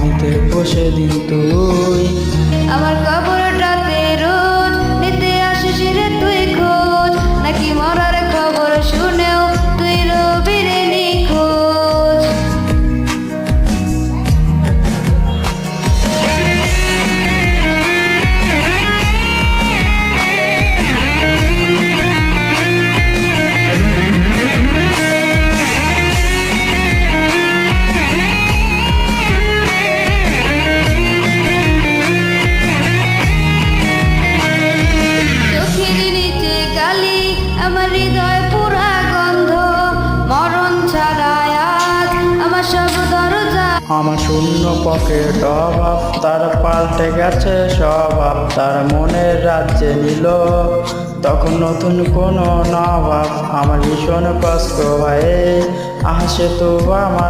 নিতে বসে দিন তুই। আমার খবরটাতে রোজ নিতে আসিস রে তুই খোঁজ, নাকি মরার খবর শুনেও তুই রবি রে নিখোঁজ। চোখের নিচে কালি, আমার হৃদয় পুরা গন্ধ, মরণ ছাড়ায় আজ আমার সব দরজা। আমার শূন্য পকেট অভাব, তার পাল্টে গেছে স্বভাব, তার মনের রাজ্যে নিল তখন নতুন কোনো নবাব। আমার ভীষণ কষ্ট হয়, আসে তো আমার